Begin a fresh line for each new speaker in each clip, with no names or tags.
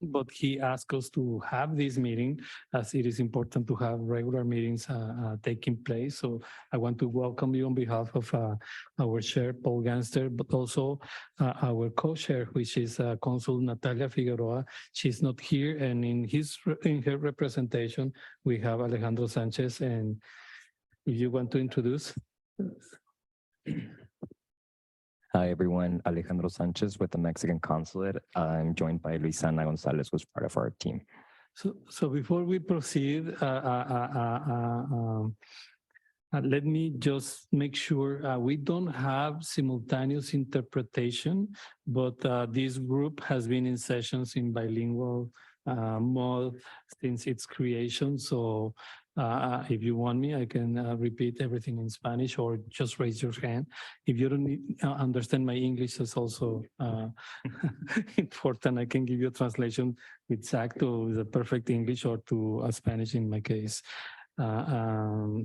but he asked us to have this meeting as it is important to have regular meetings taking place. So I want to welcome you on behalf of our chair, Paul Ganster, but also our co-chair, which is Consul Natalia Figueroa. She's not here, and in her representation, we have Alejandro Sanchez. And if you want to introduce.
Hi, everyone. Alejandro Sanchez with the Mexican Consulate. I'm joined by Luisana Gonzalez, who's part of our team.
So before we proceed, let me just make sure we don't have simultaneous interpretation, but this group has been in sessions in bilingual mode since its creation. So if you want me, I can repeat everything in Spanish, or just raise your hand. If you don't understand my English, that's also important. I can give you a translation with Zach to the perfect English or to Spanish in my case. The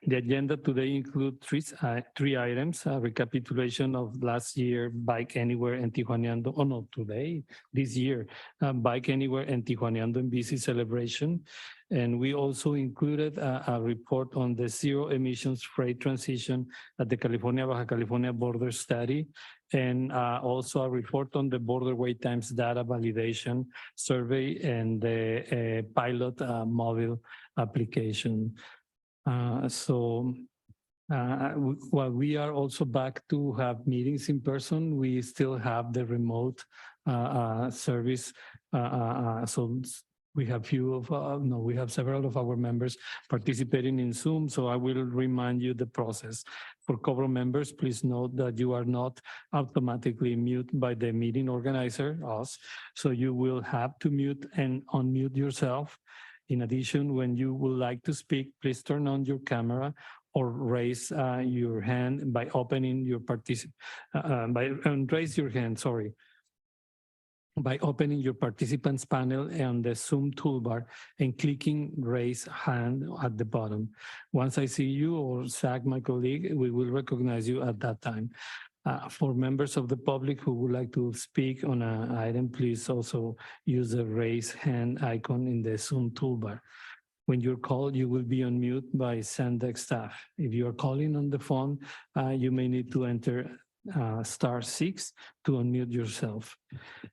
agenda today includes three items: a recapitulation of last year Bike Anywhere and Tijuaneando. Oh no, this year, Bike Anywhere and Tijuaneando in Bici celebration. And we also included a report on the zero emissions freight transition at the California-Baja California border study, and also a report on the border wait times data validation survey and the pilot mobile application. While we are also back to have meetings in person, we still have the remote service. So we have we have several of our members participating in Zoom, so I will remind you the process. For Cobro members, please note that you are not automatically muted by the meeting organizer, us, so you will have to mute and unmute yourself. In addition, when you would like to speak, please turn on your camera or raise your hand by opening your raise your hand, sorry, by opening your participants panel on the Zoom toolbar and clicking raise hand at the bottom. Once I see you or Zach, my colleague, we will recognize you at that time. For members of the public who would like to speak on an item, please also use the raise hand icon in the Zoom toolbar. When you're called, you will be on mute by SANDAG staff. If you are calling on the phone, you may need to enter *6 to unmute yourself.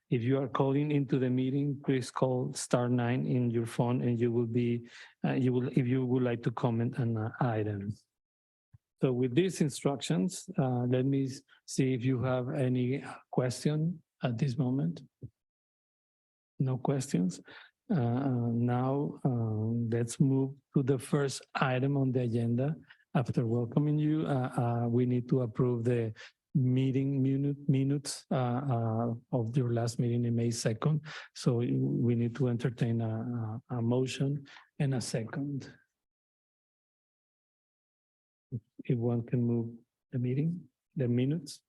If you are calling into the meeting, please call *9 in your phone, and you will be, if you would like to comment on an item. So with these instructions, let me see if you have any question at this moment. No questions. Now, let's move to the first item on the agenda. After welcoming you, we need to approve the meeting minutes of your last meeting in May 2nd. So we need to entertain a motion and a second. If one can move the minutes.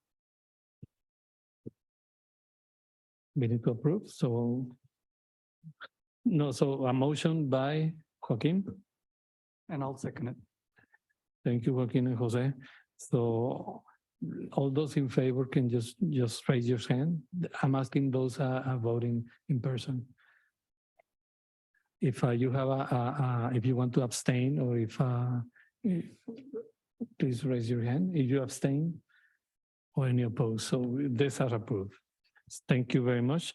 We need to approve. So a motion by Joaquin.
And I'll second it.
Thank you, Joaquin and Jose. So all those in favor can just raise your hand. I'm asking those voting in person. If you have if you want to abstain, or if please raise your hand if you abstain or any opposed. So these are approved. Thank you very much.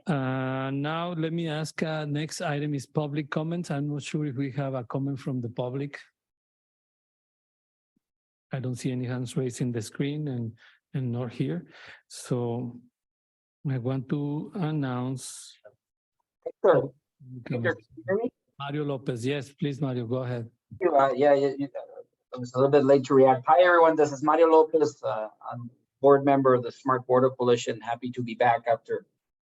Now let me ask, next item is public comments. I'm not sure if we have a comment from the public. I don't see any hands raised in the screen and nor here. So I want to announce.
Victor, can you hear me?
Mario Lopez, yes, please, Mario, go ahead.
I was a little bit late to react. Hi, everyone. This is Mario Lopez. I'm board member of the Smart Border Coalition. Happy to be back after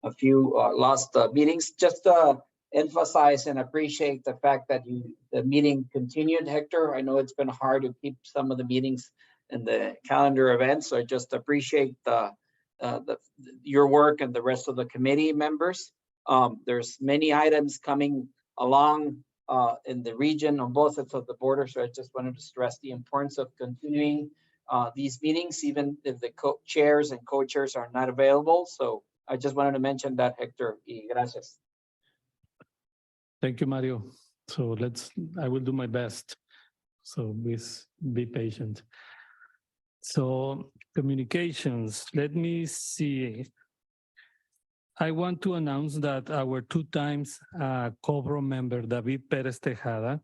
a few lost meetings. Just emphasize and appreciate the fact that the meeting continued, Hector. I know it's been hard to keep some of the meetings in the calendar events. So I just appreciate your work and the rest of the committee members. There's many items coming along in the region on both sides of the border. So I just wanted to stress the importance of continuing these meetings, even if the chairs and co-chairs are not available. So I just wanted to mention that, Hector. Y gracias.
Thank you, Mario. So I will do my best. So please be patient. So communications, let me see. I want to announce that our 2 times COBRO member, David Perez Tejada,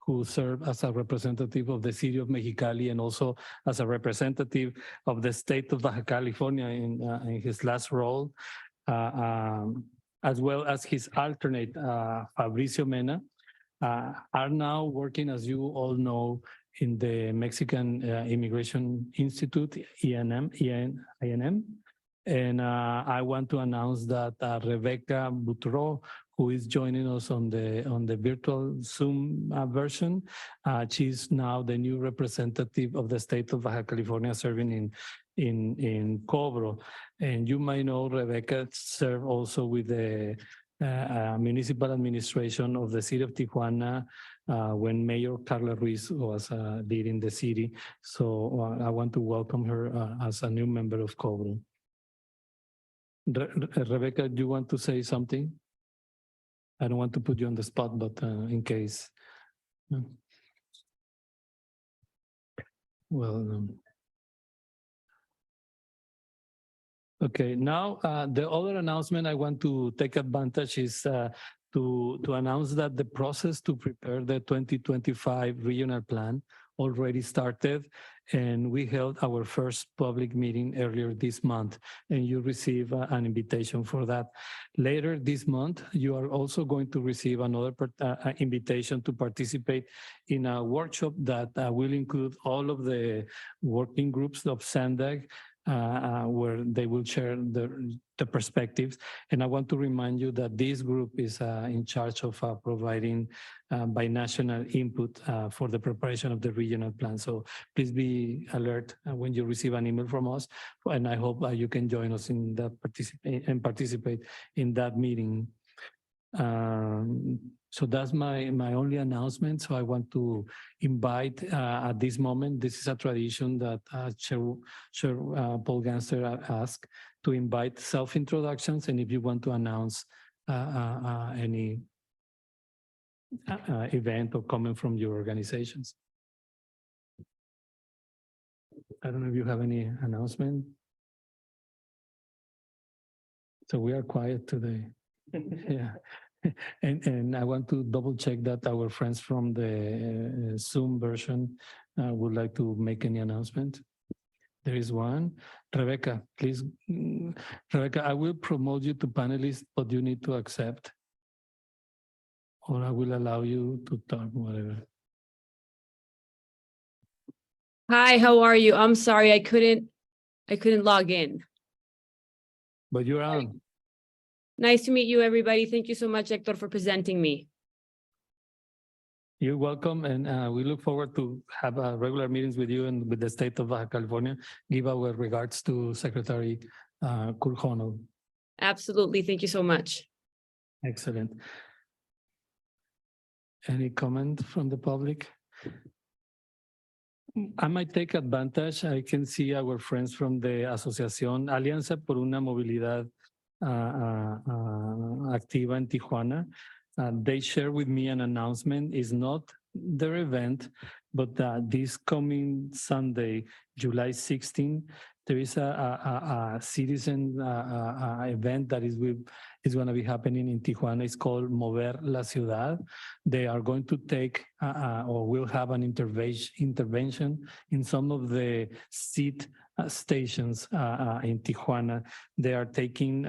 who served as a representative of the city of Mexicali and also as a representative of the state of Baja California in his last role, as well as his alternate, Fabricio Mena, are now working, as you all know, in the Mexican Immigration Institute, INM. And I want to announce that Rebecca Boutreau, who is joining us on the virtual Zoom version, she's now the new representative of the state of Baja California serving in COBRO. And you might know Rebecca served also with the municipal administration of the city of Tijuana when Mayor Carla Ruiz was leading the city. So I want to welcome her as a new member of COBRO. Rebecca, do you want to say something? I don't want to put you on the spot, but in case. Well, okay, now the other announcement I want to take advantage is to announce that the process to prepare the 2025 regional plan already started, and we held our first public meeting earlier this month, and you receive an invitation for that. Later this month, you are also going to receive another invitation to participate in a workshop that will include all of the working groups of SANDAG, where they will share the perspectives. And I want to remind you that this group is in charge of providing binational input for the preparation of the regional plan. So please be alert when you receive an email from us. And I hope you can join us in that participate in that meeting. So that's my only announcement. So I want to invite at this moment, this is a tradition that Chair Paul Ganster asked, to invite self-introductions, and if you want to announce any event or comment from your organizations. I don't know if you have any announcement. So we are quiet today. Yeah. And I want to double check that our friends from the Zoom version would like to make any announcement. There is one. Rebecca, please. Rebecca, I will promote you to panelist, but you need to accept. Or I will allow you to talk, whatever.
Hi, how are you? I'm sorry, I couldn't log in.
But you're on.
Nice to meet you, everybody. Thank you so much, Hector, for presenting me.
You're welcome, and we look forward to have regular meetings with you and with the state of Baja California. Give our regards to Secretary Curjono.
Absolutely. Thank you so much.
Excellent. Any comment from the public? I might take advantage. I can see our friends from the Asociación Alianza por una Movilidad Activa en Tijuana. They share with me an announcement. It's not their event, but this coming Sunday, July 16, there is a citizen event that is going to be happening in Tijuana. It's called Mover la Ciudad. They are going to take or will have an intervention in some of the seat stations in Tijuana. They are taking,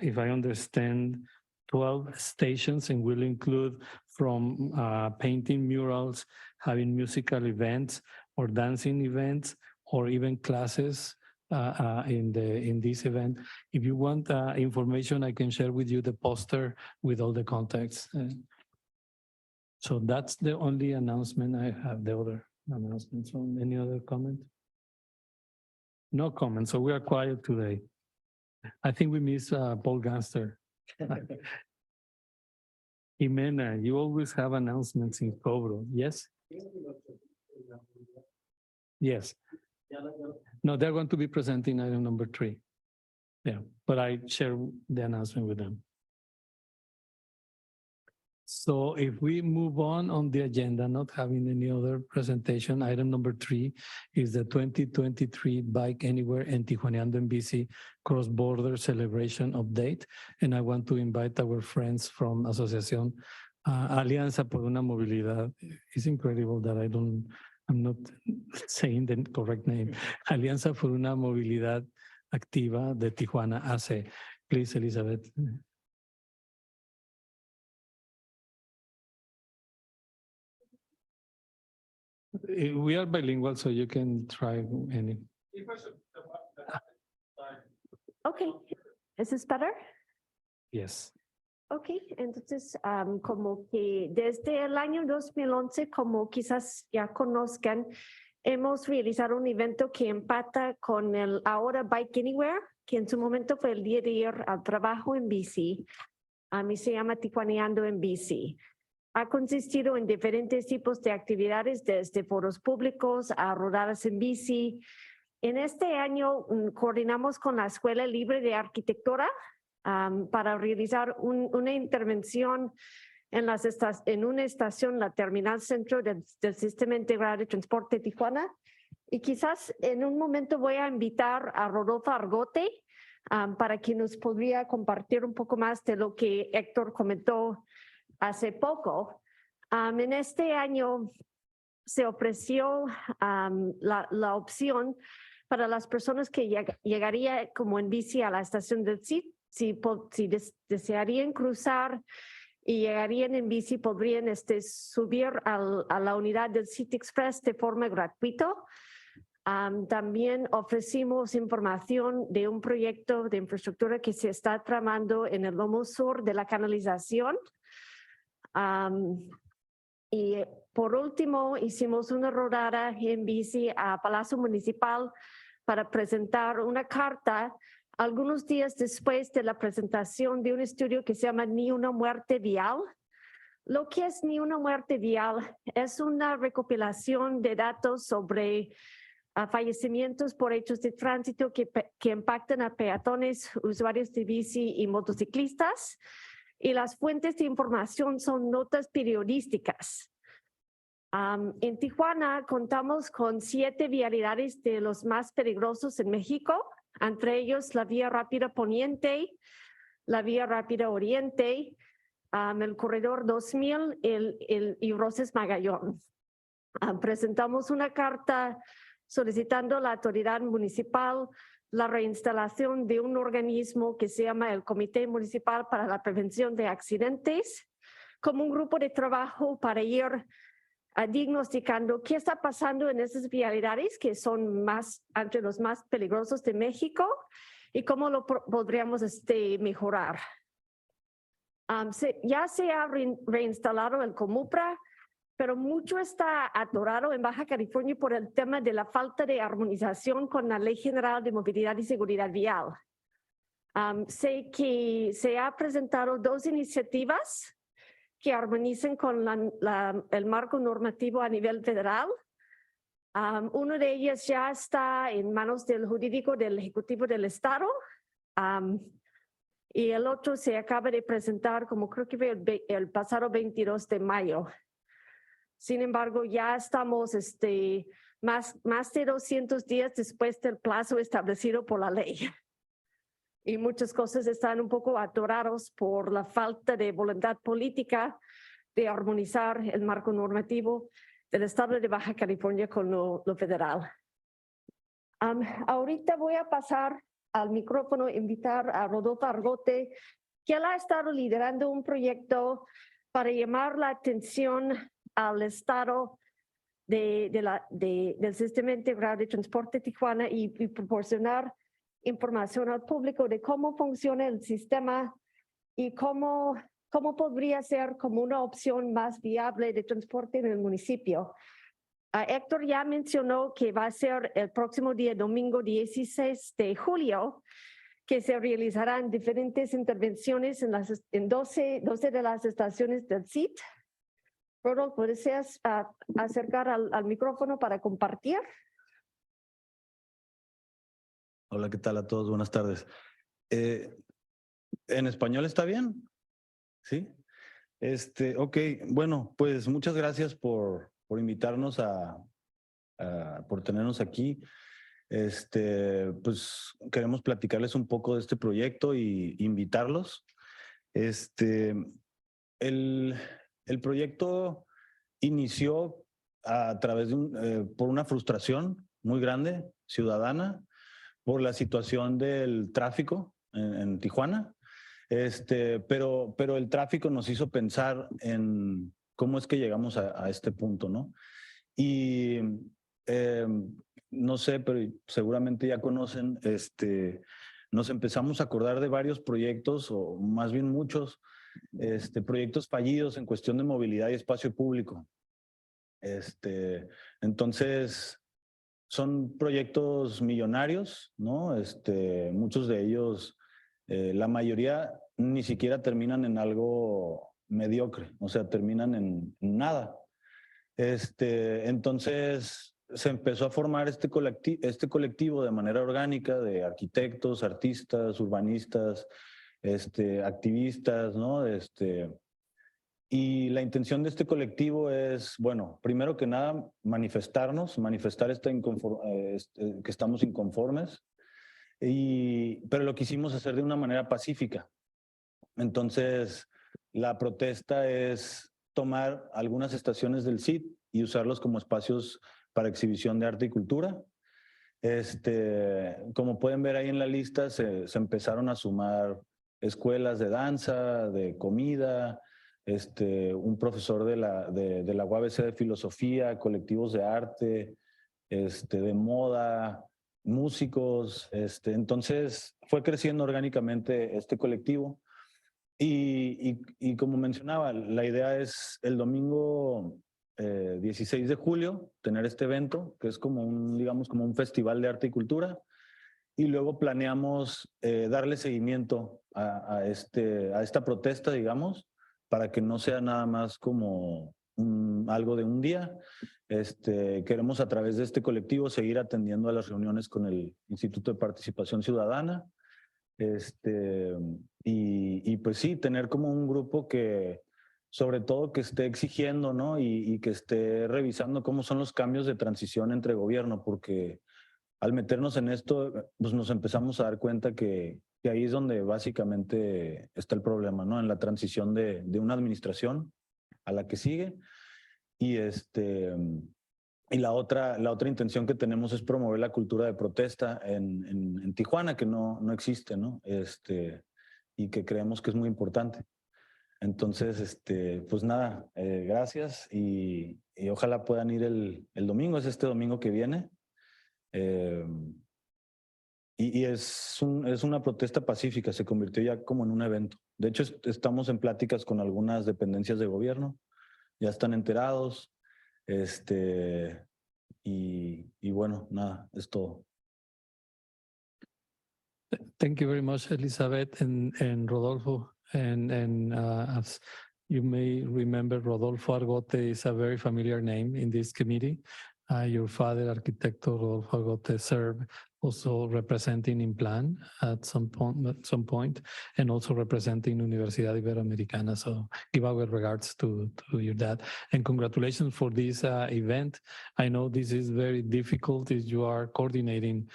if I understand, 12 stations, and will include from painting murals, having musical events or dancing events, or even classes in this event. If you want information, I can share with you the poster with all the contacts. So that's the only announcement I have. The other announcements. So any other comment? No comment. So we are quiet today. I think we miss Paul Ganster. Jimena, you always have announcements in COBRO, yes? Yes. No, they're going to be presenting item number 3. Yeah, but I share the announcement with them. So if we move on the agenda, not having any other presentation, item number 3 is the 2023 Bike Anywhere en Tijuaneando en BC cross-border celebration update. And I want to invite our friends from Asociación Alianza por una Movilidad. It's incredible that I'm not saying the correct name. Alianza por una Movilidad Activa de Tijuana AC. Please, Elizabeth. We are bilingual, so you can try any.
Okay, is this better?
Yes.
Ok, entonces como que desde el año 2011, como quizás ya conozcan, hemos realizado un evento que empata con el ahora Bike Anywhere, que en su momento fue el día de ir al trabajo en bici. A mí se llama Tijuaneando en bici. Ha consistido en diferentes tipos de actividades, desde foros públicos a rodadas en bici. En este año coordinamos con la Escuela Libre de Arquitectura para realizar una intervención en una estación, la Terminal Centro del Sistema Integrado de Transporte de Tijuana. Y quizás en un momento voy a invitar a Rodolfo Argote para que nos podría compartir un poco más de lo que Héctor comentó hace poco. En este año se ofreció la opción para las personas que llegarían como en bici a la estación del CIT, si desearían cruzar y llegarían en bici, podrían subir a la unidad del City Express de forma gratuita. También ofrecimos información de un proyecto de infraestructura que se está tramando en el lomo sur de la canalización. Y por último, hicimos una rodada en bici a Palacio Municipal para presentar una carta algunos días después de la presentación de un estudio que se llama Ni una muerte vial. Lo que es Ni una muerte vial es una recopilación de datos sobre fallecimientos por hechos de tránsito que impactan a peatones, usuarios de bici y motociclistas. Y las fuentes de información son notas periodísticas. En Tijuana contamos con 7 vialidades de los más peligrosos en México, entre ellos la Vía Rápida Poniente, la Vía Rápida Oriente, el Corredor 2000 y Roses Magallón. Presentamos una carta solicitando a la autoridad municipal la reinstalación de un organismo que se llama el Comité Municipal para la Prevención de Accidentes, como un grupo de trabajo para ir diagnosticando qué está pasando en esas vialidades que son entre los más peligrosos de México y cómo lo podríamos mejorar. Ya se ha reinstalado el Comupra, pero mucho está atorado en Baja California por el tema de la falta de armonización con la Ley General de Movilidad y Seguridad Vial. Sé que se ha presentado 2 iniciativas que armonicen con el marco normativo a nivel federal. Uno de ellas ya está en manos del jurídico del Ejecutivo del Estado. Y el otro se acaba de presentar, como creo que fue el pasado 22 de mayo. Sin embargo, ya estamos más de 200 días después del plazo establecido por la ley. Y muchas cosas están un poco atorados por la falta de voluntad política de armonizar el marco normativo del estado de Baja California con lo federal. Ahorita voy a pasar al micrófono, invitar a Rodolfo Argote, que él ha estado liderando un proyecto para llamar la atención al estado del Sistema Integrado de Transporte de Tijuana y proporcionar información al público de cómo funciona el sistema y cómo podría ser como una opción más viable de transporte en el municipio. Héctor ya mencionó que va a ser el próximo día, domingo 16 de julio, que se realizarán diferentes intervenciones en 12 de las estaciones del CIT. Rodolfo, ¿deseas acercar al micrófono para compartir?
Hola, ¿qué tal a todos? Buenas tardes. ¿En español está bien? ¿Sí? Ok, bueno, pues muchas gracias por invitarnos por tenernos aquí. Pues queremos platicarles un poco de este proyecto y invitarlos. El proyecto inició a través de por una frustración muy grande, ciudadana, por la situación del tráfico en Tijuana. Pero el tráfico nos hizo pensar en cómo es que llegamos a este punto, ¿no? Y no sé, pero seguramente ya conocen, nos empezamos a acordar de varios proyectos, o más bien muchos, proyectos fallidos en cuestión de movilidad y espacio público. Entonces, son proyectos millonarios, ¿no? Muchos de ellos, la mayoría ni siquiera terminan en algo mediocre, o sea, terminan en nada. Entonces, se empezó a formar este colectivo de manera orgánica de arquitectos, artistas, urbanistas, activistas, ¿no? Y la intención de este colectivo es, bueno, primero que nada, manifestar que estamos inconformes, pero lo quisimos hacer de una manera pacífica. Entonces, la protesta es tomar algunas estaciones del CID y usarlos como espacios para exhibición de arte y cultura. Como pueden ver ahí en la lista, se empezaron a sumar escuelas de danza, de comida, un profesor de la UABC de filosofía, colectivos de arte, de moda, músicos. Entonces fue creciendo orgánicamente este colectivo y como mencionaba, la idea es el domingo 16 de julio tener este evento que es como digamos como un festival de arte y cultura, y luego planeamos darle seguimiento a esta protesta, digamos, para que no sea nada más como algo de un día. Queremos a través de este colectivo seguir atendiendo a las reuniones con el Instituto de Participación Ciudadana, y pues sí, tener como un grupo que sobre todo que esté exigiendo, ¿no? Y que esté revisando cómo son los cambios de transición entre gobierno, porque al meternos en esto, pues nos empezamos a dar cuenta que ahí es donde básicamente está el problema, ¿no? En la transición de una administración a la que sigue. Y, y la otra intención que tenemos es promover la cultura de protesta en Tijuana, que no existe, ¿no? Y que creemos que es muy importante. Entonces, pues nada, gracias y ojalá puedan ir el domingo, es este domingo que viene. Y es una protesta pacífica, se convirtió ya como en un evento. De hecho, estamos en pláticas con algunas dependencias de gobierno, ya están enterados, y bueno, nada, es todo.
Thank you very much, Elizabeth and Rodolfo. And as you may remember, Rodolfo Argote is a very familiar name in this committee. Your father, Arquitecto Rodolfo Argote, served also representing Implan at some point, and also representing Universidad Iberoamericana. So give our regards to your dad. And congratulations for this event. I know this is very difficult as you are coordinating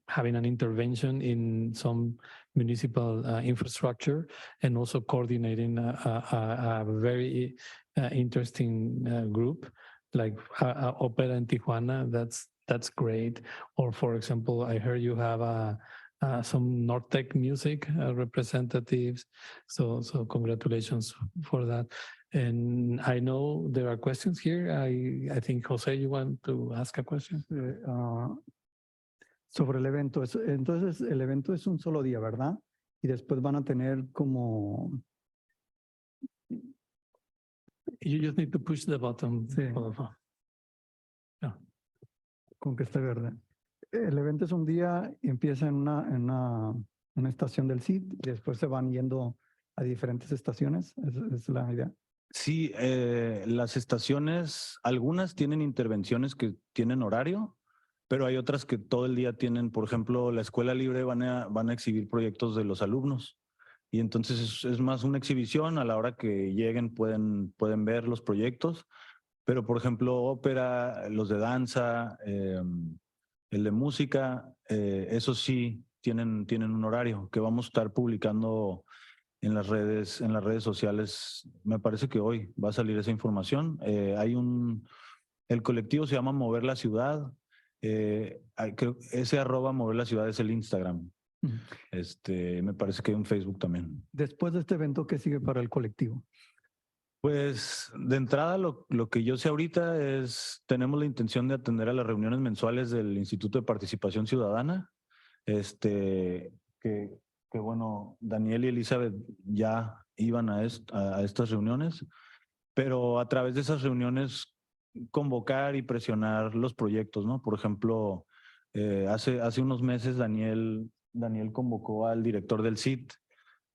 having an intervention in some municipal infrastructure and also coordinating a very interesting group like Opera in Tijuana. That's great. Or for example, I heard you have some Nortec music representatives. So congratulations for that. And I know there are questions here. I think, Jose, you want to ask a question?
Sobre el evento. Entonces, el evento es un solo día, ¿verdad? Y después van a tener como...
You just need to push the button.
Sí.
Yeah.
Con que esté verde. El evento es un día y empieza en una estación del CID y después se van yendo a diferentes estaciones. Es la idea.
Sí, las estaciones, algunas tienen intervenciones que tienen horario, pero hay otras que todo el día tienen, por ejemplo, la escuela libre van a exhibir proyectos de los alumnos. Y entonces es más una exhibición, a la hora que lleguen pueden ver los proyectos, pero por ejemplo ópera, los de danza, el de música, esos sí tienen un horario que vamos a estar publicando en las redes sociales. Me parece que hoy va a salir esa información. El colectivo se llama Mover la Ciudad. Creo ese @ Mover la Ciudad es el Instagram. Me parece que hay un Facebook también.
Después de este evento, ¿qué sigue para el colectivo?
Pues de entrada lo que yo sé ahorita es, tenemos la intención de atender a las reuniones mensuales del Instituto de Participación Ciudadana. Que bueno, Daniel y Elizabeth ya iban a estas reuniones, pero a través de esas reuniones convocar y presionar los proyectos, ¿no? Por ejemplo, hace unos meses Daniel convocó al director del CIT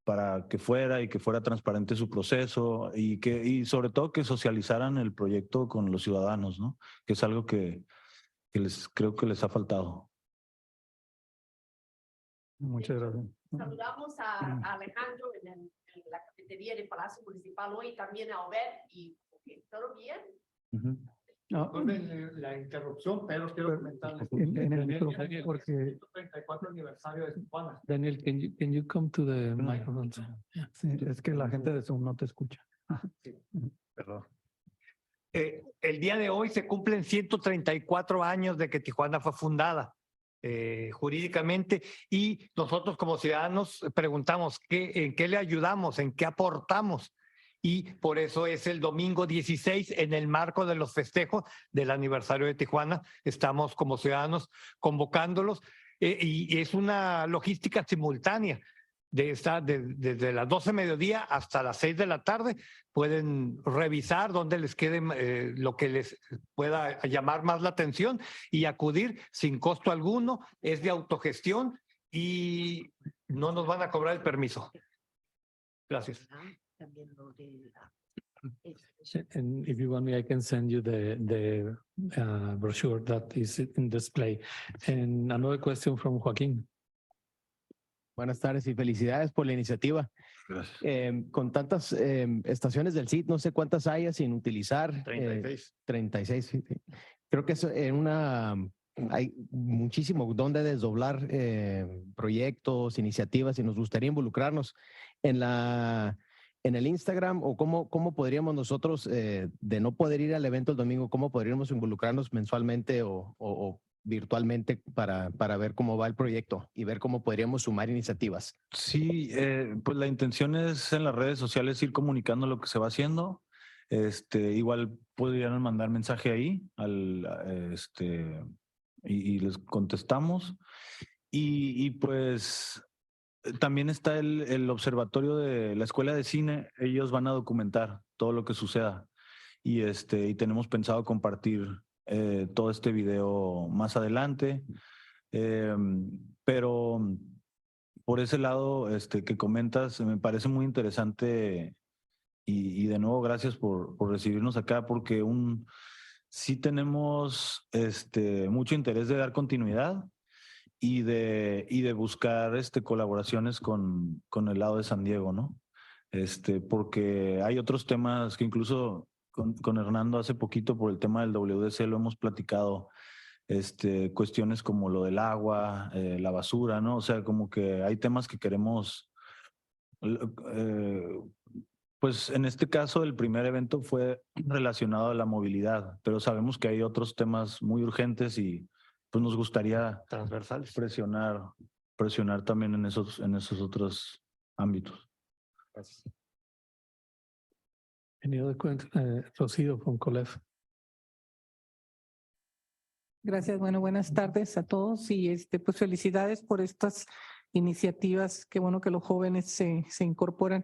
para que fuera transparente su proceso y sobre todo que socializaran el proyecto con los ciudadanos, ¿no? Que es algo que creo que les ha faltado.
Muchas gracias.
Saludamos a Alejandro en la cafetería del Palacio Municipal hoy, también a Obed y ¿todo bien?
La interrupción, pero quiero comentarles.
En el micrófono, porque
34 aniversario de Tijuana. Daniel, can you come to the microphone?
sí, es que la gente de Zoom no te escucha.
Perdón. El día de hoy se cumplen 134 años de que Tijuana fue fundada jurídicamente, y nosotros como ciudadanos preguntamos en qué le ayudamos, en qué aportamos. Y por eso es el domingo 16, en el marco de los festejos del aniversario de Tijuana, estamos como ciudadanos convocándolos, y es una logística simultánea. Desde las 12 de mediodía hasta las 6 de la tarde pueden revisar dónde les quede lo que les pueda llamar más la atención y acudir sin costo alguno. Es de autogestión y no nos van a cobrar el permiso. Gracias.
And if you want me, I can send you the brochure that is in display. And another question from Joaquín.
Buenas tardes y felicidades por la iniciativa. Con tantas estaciones del CIT, no sé cuántas haya sin utilizar.
36.
36. Sí. Creo que es hay muchísimo donde desdoblar proyectos, iniciativas, y nos gustaría involucrarnos en el Instagram, o cómo podríamos nosotros, de no poder ir al evento el domingo, cómo podríamos involucrarnos mensualmente o virtualmente para ver cómo va el proyecto y ver cómo podríamos sumar iniciativas.
Sí, pues la intención es en las redes sociales ir comunicando lo que se va haciendo. Igual podrían mandar mensaje ahí y les contestamos. Y pues también está el observatorio de la Escuela de Cine. Ellos van a documentar todo lo que suceda y tenemos pensado compartir todo este video más adelante, pero por ese lado que comentas me parece muy interesante, y de nuevo gracias por recibirnos acá, porque sí tenemos mucho interés de dar continuidad y de buscar colaboraciones con el lado de San Diego, ¿no? Porque hay otros temas que incluso con Hernando hace poquito, por el tema del WDC, lo hemos platicado, cuestiones como lo del agua, la basura, ¿no? O sea, como que hay temas que queremos, pues en este caso el primer evento fue relacionado a la movilidad, pero sabemos que hay otros temas muy urgentes y pues nos gustaría
transversales
presionar también en esos otros ámbitos.
Gracias.
Any other questions? Rocío from COLEF.
Gracias. Bueno, buenas tardes a todos y pues felicidades por estas iniciativas. Qué bueno que los jóvenes se incorporan.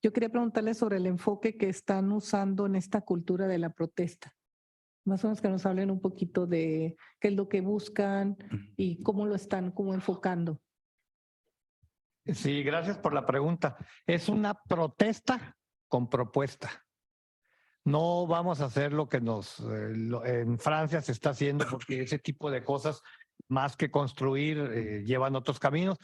Yo quería preguntarles sobre el enfoque que están usando en esta cultura de la protesta. Más o menos que nos hablen un poquito de qué es lo que buscan y cómo lo están enfocando.
Sí, gracias por la pregunta. Es una protesta con propuesta. No vamos a hacer lo que en Francia se está haciendo, porque ese tipo de cosas, más que construir, llevan otros caminos.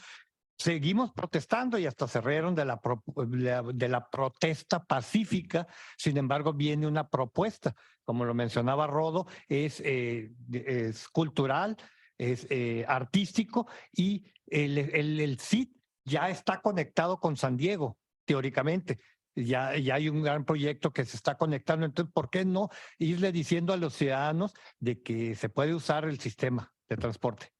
Seguimos protestando y hasta se rieron de la protesta pacífica. Sin embargo, viene una propuesta, como lo mencionaba Rodo, es cultural, es artístico, y el CID ya está conectado con San Diego, teóricamente. Ya hay un gran proyecto que se está conectando. Entonces, ¿por qué no irle diciendo a los ciudadanos de que se puede usar el sistema de transporte?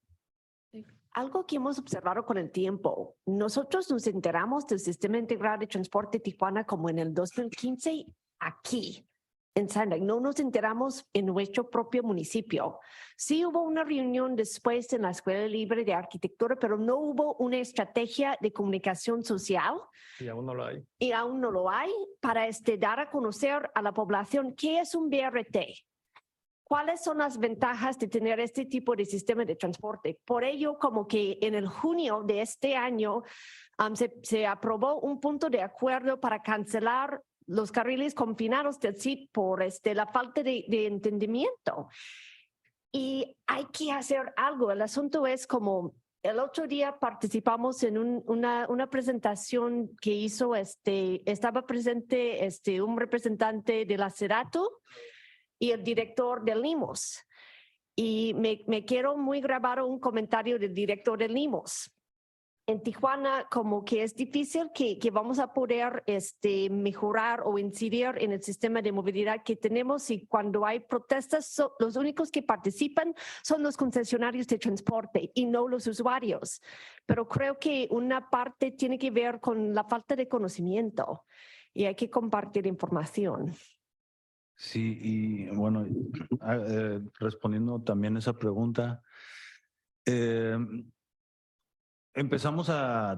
Algo que hemos observado con el tiempo, nosotros nos enteramos del Sistema Integrado de Transporte Tijuana como en el 2015 aquí en SANDAG. No nos enteramos en nuestro propio municipio. Sí hubo una reunión después en la Escuela Libre de Arquitectura, pero no hubo una estrategia de comunicación social.
Y aún no lo hay.
Y aún no lo hay para dar a conocer a la población qué es un BRT. ¿Cuáles son las ventajas de tener este tipo de sistema de transporte? Por ello, como que en el junio de este año se aprobó un punto de acuerdo para cancelar los carriles confinados del CID por la falta de entendimiento. Y hay que hacer algo. El asunto es como el otro día participamos en una presentación que hizo, estaba presente un representante de la Cerato y el director del LIMOS. Y me quiero muy grabado un comentario del director del LIMOS. En Tijuana, como que es difícil que vamos a poder mejorar o incidir en el sistema de movilidad que tenemos, y cuando hay protestas, los únicos que participan son los concesionarios de transporte y no los usuarios. Pero creo que una parte tiene que ver con la falta de conocimiento y hay que compartir información.
Sí, y bueno, respondiendo también a esa pregunta,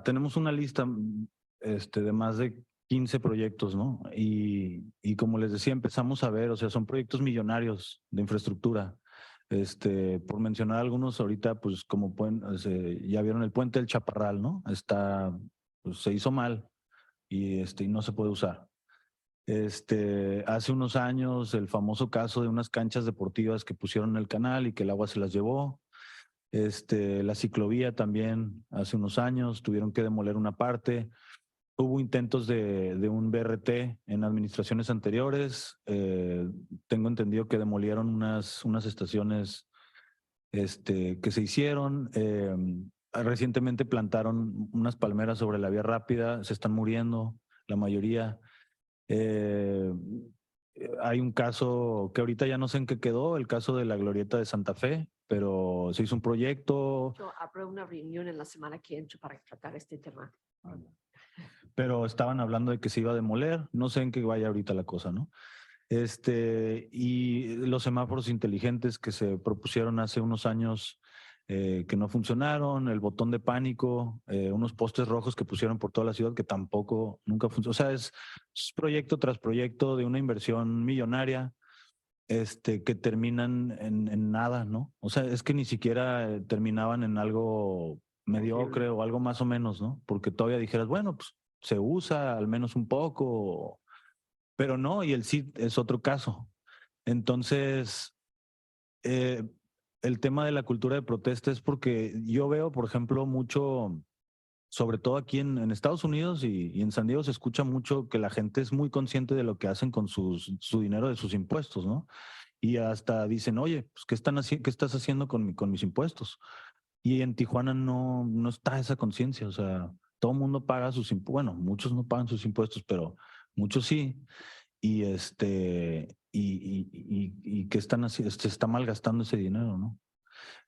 tenemos una lista de más de 15 proyectos, ¿no? Y como les decía, empezamos a ver, o sea, son proyectos millonarios de infraestructura. Por mencionar algunos ahorita, pues como ya vieron el puente del Chaparral, ¿no? Pues, se hizo mal y no se puede usar. Hace unos años, el famoso caso de unas canchas deportivas que pusieron en el canal y que el agua se las llevó. La ciclovía también, hace unos años, tuvieron que demoler una parte. Hubo intentos de un BRT en administraciones anteriores. Tengo entendido que demolieron unas estaciones que se hicieron. Recientemente plantaron unas palmeras sobre la vía rápida, se están muriendo la mayoría. Hay un caso que ahorita ya no sé en qué quedó, el caso de la glorieta de Santa Fe, pero se hizo un proyecto.
Yo habrá una reunión en la semana que entra para tratar este tema.
Pero estaban hablando de que se iba a demoler, no sé en qué vaya ahorita la cosa, ¿no? Y los semáforos inteligentes que se propusieron hace unos años que no funcionaron, el botón de pánico, unos postes rojos que pusieron por toda la ciudad que tampoco nunca funcionó. O sea, es proyecto tras proyecto de una inversión millonaria que terminan en nada, ¿no? O sea, es que ni siquiera terminaban en algo mediocre o algo más o menos, ¿no? Porque todavía dijeras, bueno, pues se usa al menos un poco, pero no, y el CID es otro caso. Entonces, el tema de la cultura de protesta es porque yo veo, por ejemplo, mucho, sobre todo aquí en Estados Unidos y en San Diego se escucha mucho que la gente es muy consciente de lo que hacen con su dinero de sus impuestos, ¿no? Y hasta dicen, oye, pues, ¿qué estás haciendo con mis impuestos? Y en Tijuana no está esa conciencia, o sea, todo el mundo paga sus impuestos, bueno, muchos no pagan sus impuestos, pero muchos sí. Y que están haciendo, se está malgastando ese dinero, ¿no?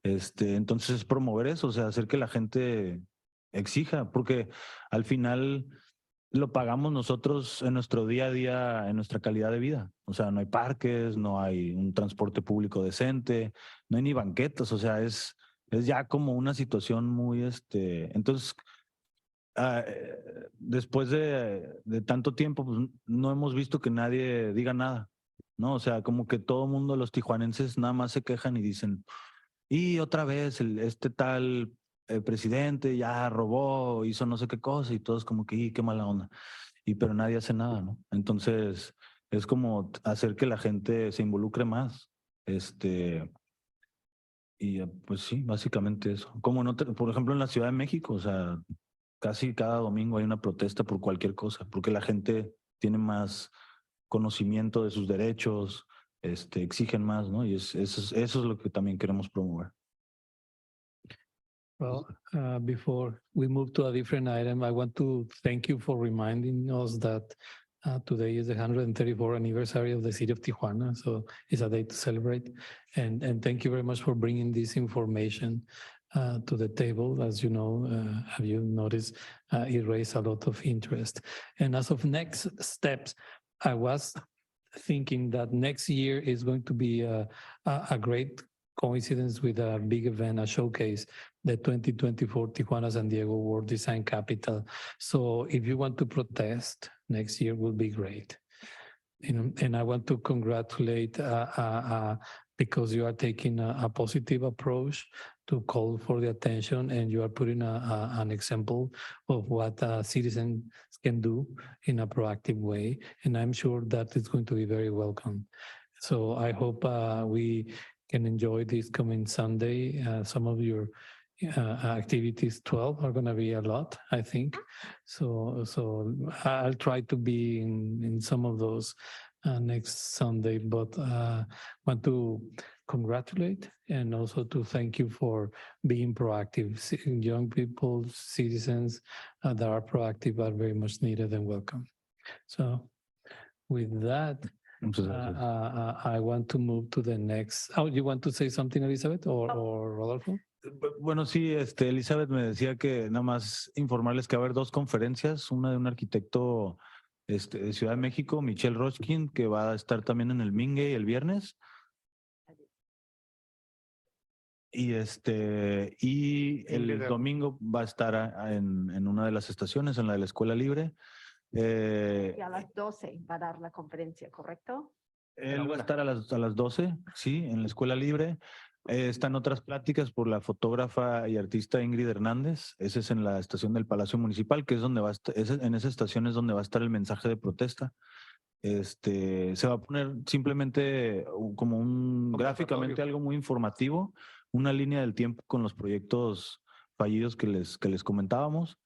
Entonces es promover eso, o sea, hacer que la gente exija, porque al final lo pagamos nosotros en nuestro día a día, en nuestra calidad de vida. O sea, no hay parques, no hay un transporte público decente, no hay ni banquetas, o sea, es ya como una situación muy, entonces, después de tanto tiempo, pues no hemos visto que nadie diga nada, ¿no? O sea, como que todo el mundo, los tijuanenses, nada más se quejan y dicen, y otra vez tal presidente ya robó, hizo no sé qué cosa, y todos como que, qué mala onda. Pero nadie hace nada, ¿no? Entonces, es como hacer que la gente se involucre más. Y pues sí, básicamente eso. Como por ejemplo en la Ciudad de México, o sea, casi cada domingo hay una protesta por cualquier cosa, porque la gente tiene más conocimiento de sus derechos, exigen más, ¿no? Y eso es lo que también queremos promover.
Well, before we move to a different item, I want to thank you for reminding us that today is the 134th anniversary of the city of Tijuana, so it's a day to celebrate. And thank you very much for bringing this information to the table. As you know, have you noticed, it raised a lot of interest. And as of next steps, I was thinking that next year is going to be a great coincidence with a big event, a showcase, the 2024 Tijuana San Diego World Design Capital. So if you want to protest, next year will be great. And I want to congratulate because you are taking a positive approach to call for the attention, and you are putting an example of what citizens can do in a proactive way. And I'm sure that it's going to be very welcome. So I hope we can enjoy this coming Sunday. Some of your activities, 12, are going to be a lot, I think. So I'll try to be in some of those next Sunday, but want to congratulate and also to thank you for being proactive. Young people, citizens that are proactive are very much needed and welcome. So with that, I want to move to the next. Oh, you want to say something, Elizabeth or Rodolfo?
Bueno, sí, Elizabeth me decía que nada más informarles que va a haber dos conferencias, una de un arquitecto de Ciudad de México, Michelle Rochkin, que va a estar también en el Mingue el viernes. Y el domingo va a estar en una de las estaciones, en la de la Escuela Libre.
Y a las 12 va a dar la conferencia, ¿correcto?
Él va a estar a las 12, sí, en la Escuela Libre. Están otras pláticas por la fotógrafa y artista Ingrid Hernández. Ese es en la estación del Palacio Municipal, que es donde va a estar, en esa estación es donde va a estar el mensaje de protesta. Se va a poner simplemente como gráficamente algo muy informativo, una línea del tiempo con los proyectos fallidos que les comentábamos.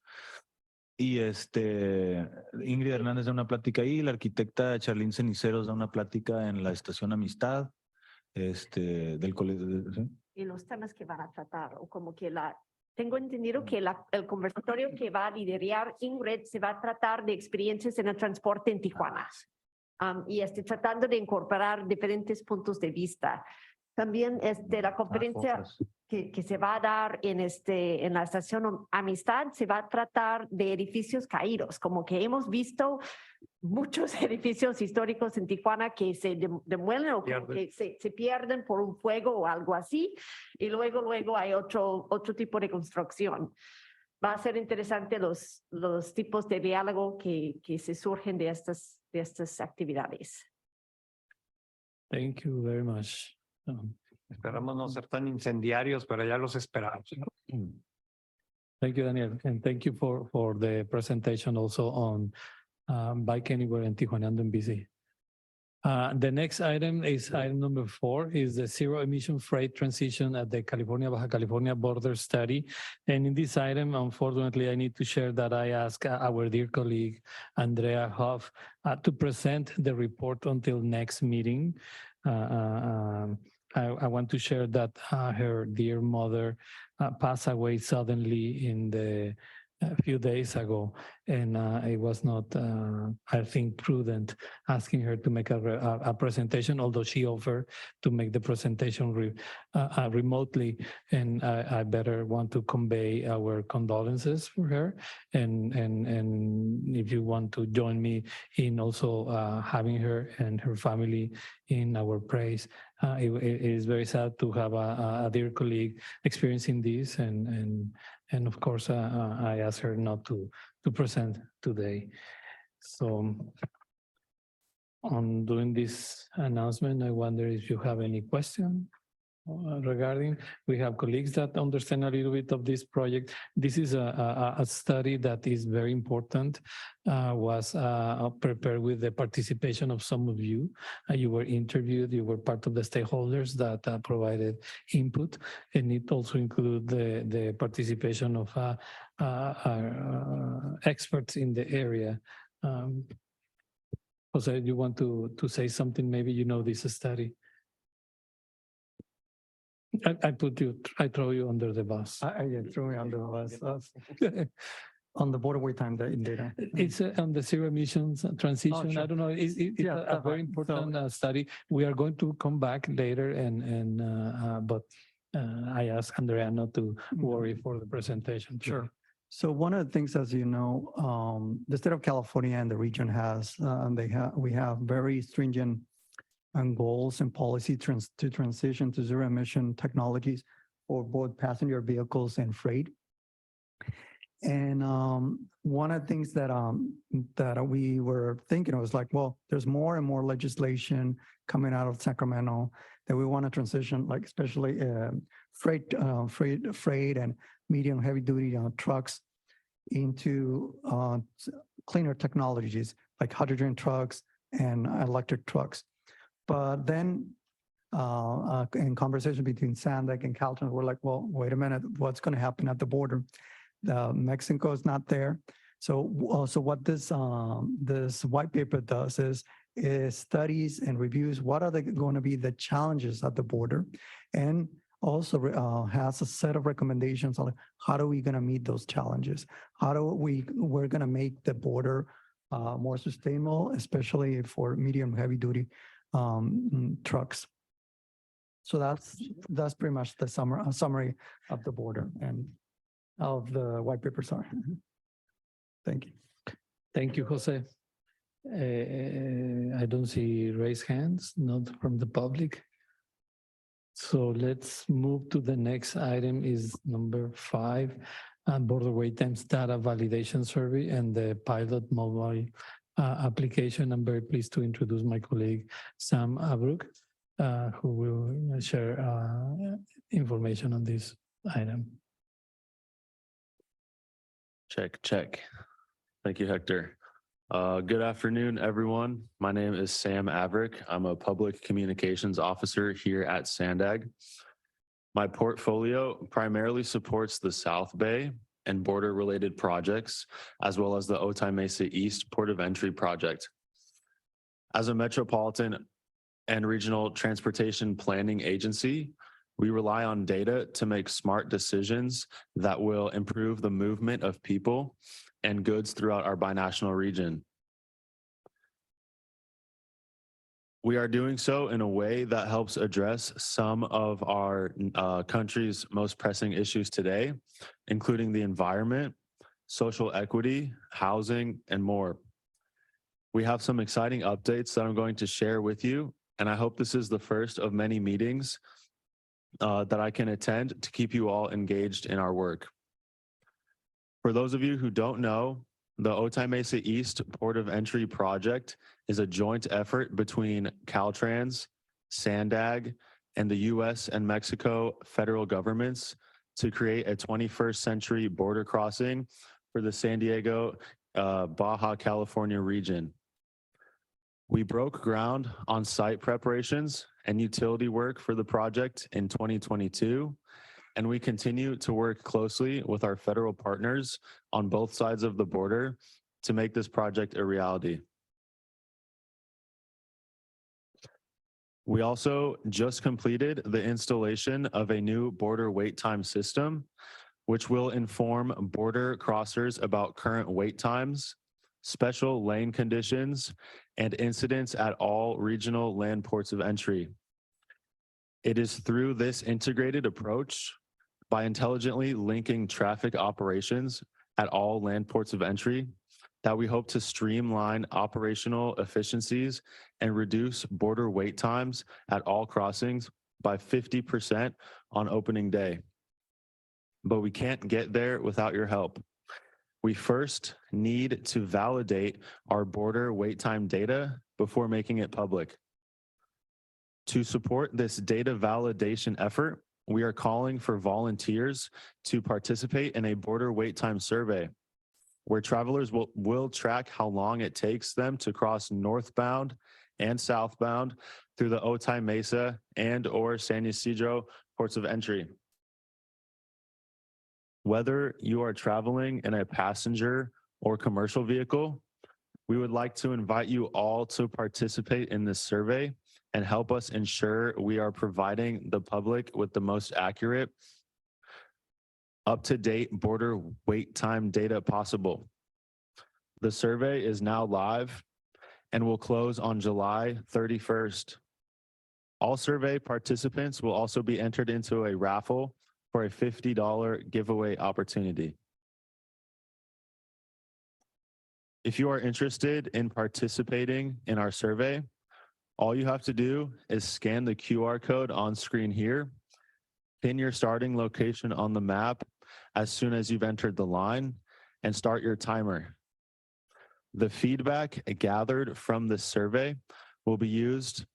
Y Ingrid Hernández da una plática ahí, la arquitecta Charlene Ceniceros da una plática en la estación Amistad, del colegio. ¿Sí?
Y los temas que van a tratar, o como que tengo entendido que el conversatorio que va a liderar Ingrid se va a tratar de experiencias en el transporte en Tijuana. Y tratando de incorporar diferentes puntos de vista. También la conferencia que se va a dar en la estación Amistad se va a tratar de edificios caídos, como que hemos visto muchos edificios históricos en Tijuana que se demuelen o que se pierden por un fuego o algo así, y luego hay otro tipo de construcción. Va a ser interesante los tipos de diálogo que se surgen de estas actividades.
Thank you very much.
Esperamos no ser tan incendiarios, pero ya los esperamos.
Thank you, Daniel, and thank you for the presentation also on Bike Anywhere in Tijuana and BC. The next item is item number 4, is the zero emission freight transition at the California-Baja California border study. And in this item, unfortunately, I need to share that I asked our dear colleague, Andrea Hoff, to present the report until next meeting. I want to share that her dear mother passed away suddenly a few days ago, and it was not, I think, prudent asking her to make a presentation, although she offered to make the presentation remotely, and I better want to convey our condolences for her, and if you want to join me in also having her and her family in our praise. It is very sad to have a dear colleague experiencing this, and of course, I asked her not to present today. So on doing this announcement, I wonder if you have any question regarding. We have colleagues that understand a little bit of this project. This is a study that is very important, was prepared with the participation of some of you. You were interviewed, you were part of the stakeholders that provided input, and it also includes the participation of experts in the area. Jose, you want to say something? Maybe you know this study. I throw you under the bus.
I threw me under the bus. On the border wait time data.
It's on the zero emissions transition.
sure.
I don't know. It's a very important study. We are going to come back later, but I asked Andrea not to worry for the presentation.
Sure. So one of the things, as you know, the state of California and the region has, we have very stringent goals and policy to transition to zero emission technologies for both passenger vehicles and freight. And one of the things that we were thinking was like, well, there's more and more legislation coming out of Sacramento that we want to transition, like especially freight and medium heavy duty trucks into cleaner technologies like hydrogen trucks and electric trucks. But then in conversation between SANDAG and Caltrans, we're like, well, wait a minute, what's going to happen at the border? Mexico is not there. So what this white paper does is studies and reviews what are going to be the challenges at the border, and also has a set of recommendations on how are we going to meet those challenges. We're going to make the border more sustainable, especially for medium heavy duty trucks. So that's pretty much the summary of the border and of the white paper. Sorry. Thank you.
Thank you, Jose. I don't see raised hands, not from the public. So let's move to the next item, is number 5, border wait times data validation survey and the pilot mobile application. I'm very pleased to introduce my colleague, Sam Abruk, who will share information on this item.
Check. Thank you, Hector. Good afternoon, everyone. My name is Sam Averick. I'm a public communications officer here at SANDAG. My portfolio primarily supports the South Bay and border-related projects, as well as the Otay Mesa East Port of Entry project. As a metropolitan and regional transportation planning agency, we rely on data to make smart decisions that will improve the movement of people and goods throughout our binational region. We are doing so in a way that helps address some of our country's most pressing issues today, including the environment, social equity, housing, and more. We have some exciting updates that I'm going to share with you, and I hope this is the first of many meetings that I can attend to keep you all engaged in our work. For those of you who don't know, the Otay Mesa East Port of Entry project is a joint effort between Caltrans, SANDAG, and the US and Mexico federal governments to create a 21st century border crossing for the San Diego, Baja California region. We broke ground on site preparations and utility work for the project in 2022, and we continue to work closely with our federal partners on both sides of the border to make this project a reality. We also just completed the installation of a new border wait time system, which will inform border crossers about current wait times, special lane conditions, and incidents at all regional land ports of entry. It is through this integrated approach, by intelligently linking traffic operations at all land ports of entry, that we hope to streamline operational efficiencies and reduce border wait times at all crossings by 50% on opening day. But we can't get there without your help. We first need to validate our border wait time data before making it public. To support this data validation effort, we are calling for volunteers to participate in a border wait time survey, where travelers will track how long it takes them to cross northbound and southbound through the Otay Mesa and or San Ysidro ports of entry. Whether you are traveling in a passenger or commercial vehicle, we would like to invite you all to participate in this survey and help us ensure we are providing the public with the most accurate, up-to-date border wait time data possible. The survey is now live and will close on July 31st. All survey participants will also be entered into a raffle for a $50 giveaway opportunity. If you are interested in participating in our survey, all you have to do is scan the QR code on screen here, pin your starting location on the map as soon as you've entered the line, and start your timer. The feedback gathered from this survey will be used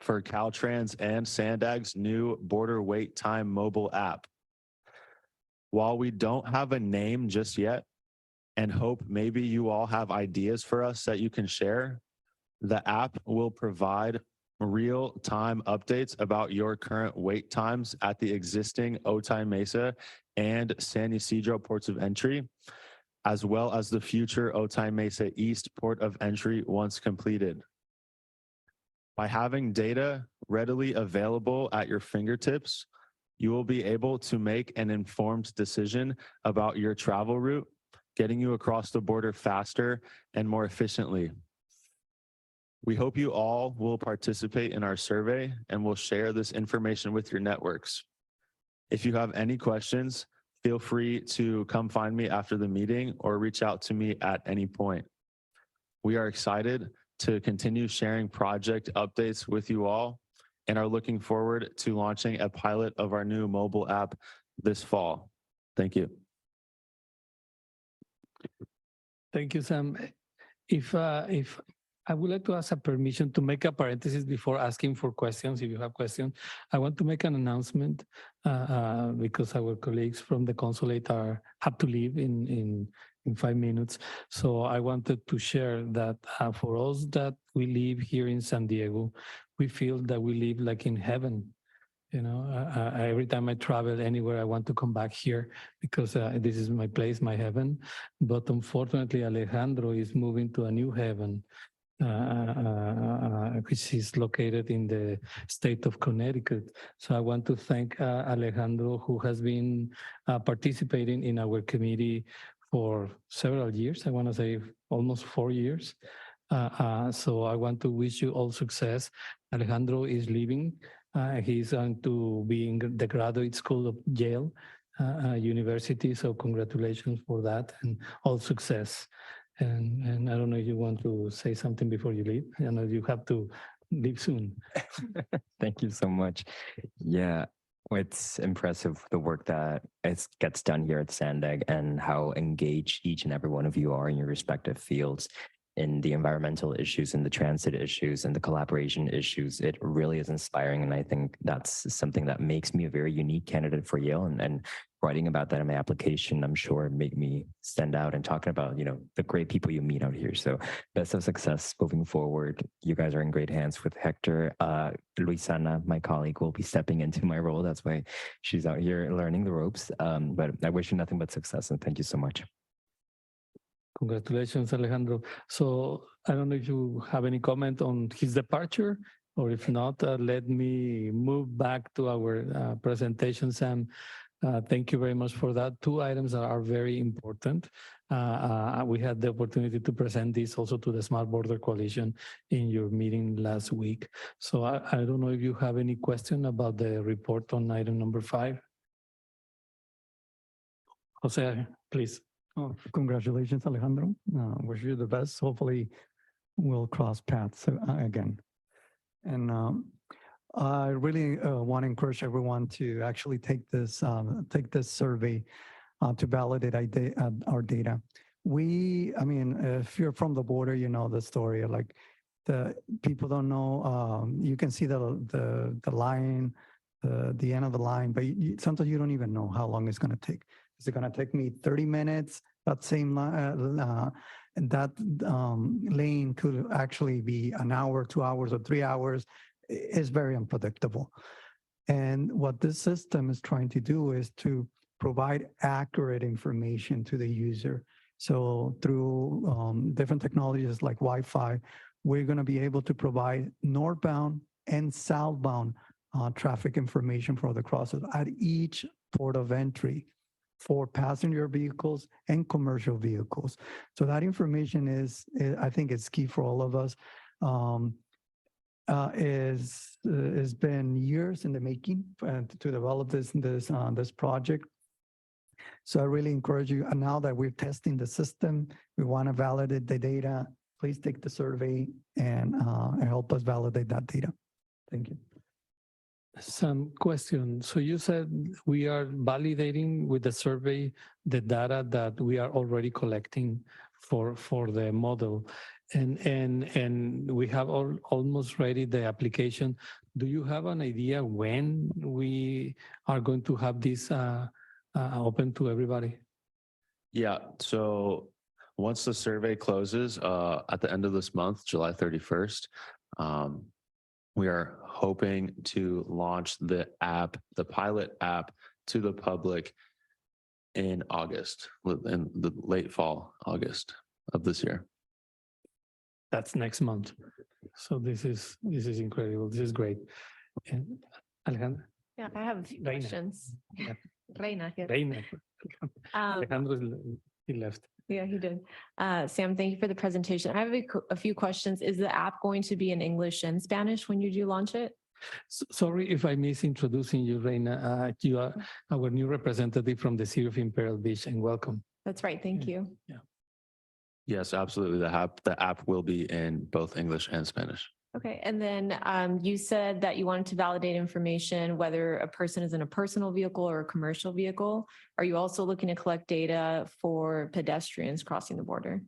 for Caltrans and SANDAG's new border wait time mobile app. While we don't have a name just yet, and hope maybe you all have ideas for us that you can share, the app will provide real-time updates about your current wait times at the existing Otay Mesa and San Ysidro ports of entry, as well as the future Otay Mesa East port of entry once completed. By having data readily available at your fingertips, you will be able to make an informed decision about your travel route, getting you across the border faster and more efficiently. We hope you all will participate in our survey and will share this information with your networks. If you have any questions, feel free to come find me after the meeting or reach out to me at any point. We are excited to continue sharing project updates with you all and are looking forward to launching a pilot of our new mobile app this fall. Thank you.
Thank you, Sam. If I would like to ask a permission to make a parenthesis before asking for questions. If you have questions, I want to make an announcement because our colleagues from the consulate have to leave in 5 minutes. So I wanted to share that for us that we live here in San Diego, we feel that we live like in heaven. You know, every time I travel anywhere, I want to come back here because this is my place, my heaven. But unfortunately, Alejandro is moving to a new heaven, which is located in the state of Connecticut. So I want to thank Alejandro, who has been participating in our committee for several years. I want to say almost 4 years. So I want to wish you all success. Alejandro is leaving. He's going to be in the graduate school of Yale University. So congratulations for that and all success. And I don't know if you want to say something before you leave. I know you have to leave soon.
Thank you so much. Yeah, it's impressive the work that gets done here at SANDAG and how engaged each and every one of you are in your respective fields in the environmental issues and the transit issues and the collaboration issues. It really is inspiring. And I think that's something that makes me a very unique candidate for Yale. And writing about that in my application, I'm sure made me stand out and talking about, you know, the great people you meet out here. So best of success moving forward. You guys are in great hands with Hector. Luisana, my colleague, will be stepping into my role. That's why she's out here learning the ropes. But I wish you nothing but success and thank you so much.
Congratulations, Alejandro. So I don't know if you have any comment on his departure, or if not, let me move back to our presentation, Sam. Thank you very much for that. 2 items that are very important. We had the opportunity to present this also to the Smart Border Coalition in your meeting last week. So I don't know if you have any question about the report on item number 5. Jose, please.
Oh, congratulations, Alejandro. Wish you the best. Hopefully we'll cross paths again. And I really want to encourage everyone to actually take this survey to validate our data. I mean, if you're from the border, you know the story. Like the people don't know. You can see the line, the end of the line, but sometimes you don't even know how long it's going to take. Is it going to take me 30 minutes? That same and that lane could actually be an hour, 2 hours, or 3 hours. It's very unpredictable. And what this system is trying to do is to provide accurate information to the user. So through different technologies like Wi-Fi, we're going to be able to provide northbound and southbound traffic information for the crosses at each port of entry for passenger vehicles and commercial vehicles. So that information is I think it's key for all of us. Has been years in the making to develop this project. So I really encourage you. And now that we're testing the system, we want to validate the data. Please take the survey and help us validate that data. Thank you.
Some question. So you said we are validating with the survey the data that we are already collecting for the model, and we have almost ready the application. Do you have an idea when we are going to have this open to everybody?
Yeah, so once the survey closes at the end of this month, July 31st, we are hoping to launch the app, the pilot app, to the public in August, in the late fall, August of this year.
That's next month. So this is incredible. This is great. And Alejandra?
Yeah, I have a few
Reina.
questions.
Yeah.
Reina here.
Reina. Alejandro, he left.
Yeah, he did. Sam, thank you for the presentation. I have a few questions. Is the app going to be in English and Spanish when you do launch it?
Sorry if I miss introducing you, Reina. You are our new representative from the City of Imperial Beach, and welcome.
That's right. Thank you.
Yeah.
Yes, absolutely. The app will be in both English and Spanish.
Okay. And then you said that you wanted to validate information, whether a person is in a personal vehicle or a commercial vehicle. Are you also looking to collect data for pedestrians crossing the border?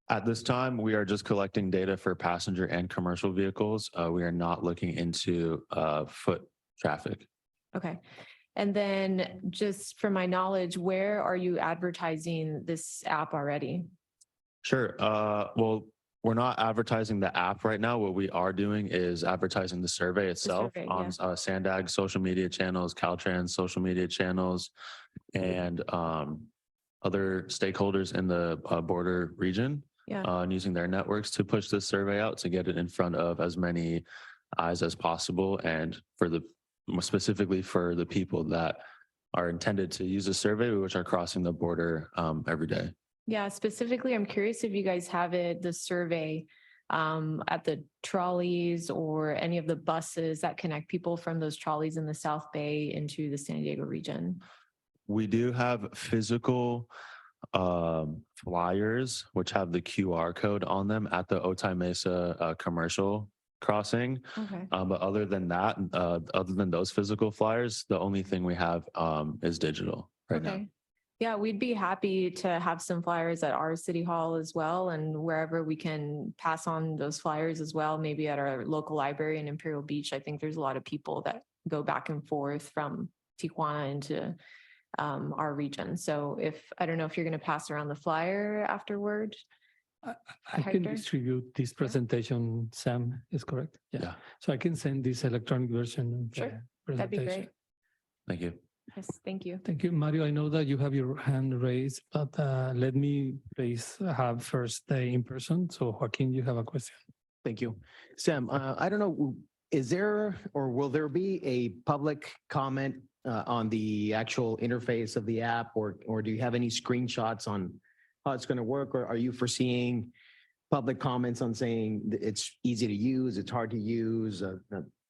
At this time, we are just collecting data for passenger and commercial vehicles. We are not looking into foot traffic.
Okay. And then just from my knowledge, where are you advertising this app already?
Sure. Well, we're not advertising the app right now. What we are doing is advertising the survey itself on SANDAG social media channels, Caltrans social media channels, and other stakeholders in the border region, and using their networks to push this survey out to get it in front of as many eyes as possible, and specifically for the people that are intended to use the survey, which are crossing the border every day.
Yeah, specifically, I'm curious if you guys have the survey at the trolleys or any of the buses that connect people from those trolleys in the South Bay into the San Diego region.
We do have physical flyers, which have the QR code on them at the Otay Mesa commercial crossing.
Okay.
But other than that, other than those physical flyers, the only thing we have is digital right now.
Yeah, we'd be happy to have some flyers at our city hall as well, and wherever we can pass on those flyers as well, maybe at our local library in Imperial Beach. I think there's a lot of people that go back and forth from Tijuana into our region. So I don't know if you're going to pass around the flyer afterward.
I can distribute this presentation, Sam, is correct? Yeah. So I can send this electronic version of the presentation.
That'd be great.
Thank you.
Yes, thank you.
Thank you, Mario. I know that you have your hand raised, but let me please have first the in-person. So Joaquin, you have a question.
Thank you. Sam, I don't know, is there or will there be a public comment on the actual interface of the app, or do you have any screenshots on how it's going to work, or are you foreseeing public comments on saying it's easy to use, it's hard to use,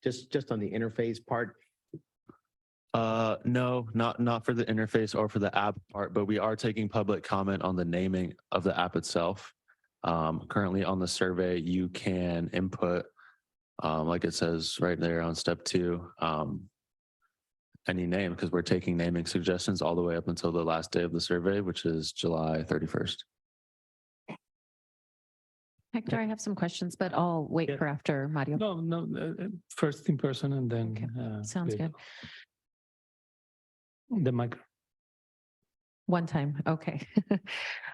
just on the interface part?
No, not for the interface or for the app part, but we are taking public comment on the naming of the app itself. Currently on the survey, you can input, like it says right there on step 2, any name, because we're taking naming suggestions all the way up until the last day of the survey, which is July 31st.
Hector, I have some questions, but I'll wait
Yeah.
for after Mario.
No, first in person and then.
Okay. Sounds
video.
good.
The mic.
One time, okay.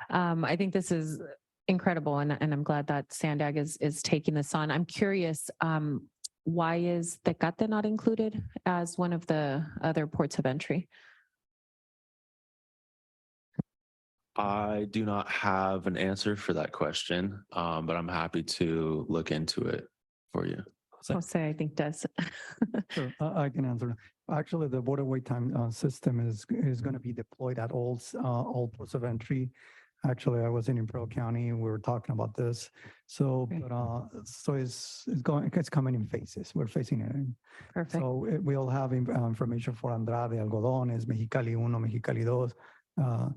I think this is incredible, and I'm glad that SANDAG is taking this on. I'm curious, why is Tecate not included as one of the other ports of entry?
I do not have an answer for that question, but I'm happy to look into it for you.
Jose, I think does.
Sure, I can answer. Actually, the border wait time system is going to be deployed at all ports of entry. Actually, I was in Imperial County. We were talking about this. So,
Great.
so it's coming in phases. We're facing it.
Perfect.
So we'll have information for Andrade, Algodones, Mexicali 1, Mexicali 2,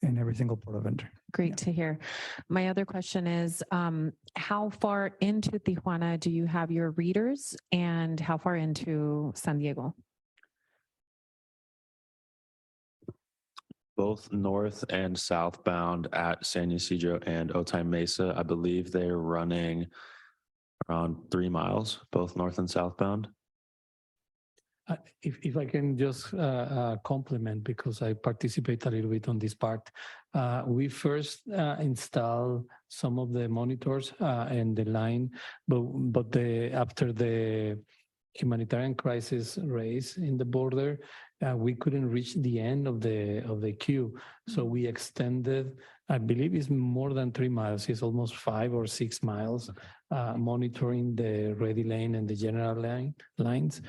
in every single port of entry.
Great to hear. My other question is, how far into Tijuana do you have your readers, and how far into San Diego?
Both north and southbound at San Ysidro and Otay Mesa, I believe they're running around 3 miles, both north and southbound.
If I can just compliment, because I participate a little bit on this part. We first install some of the monitors and the line, but after the humanitarian crisis raised in the border, we couldn't reach the end of the queue. So we extended, I believe it's more than 3 miles. It's almost 5 or 6 miles, monitoring the ready lane and the general lines.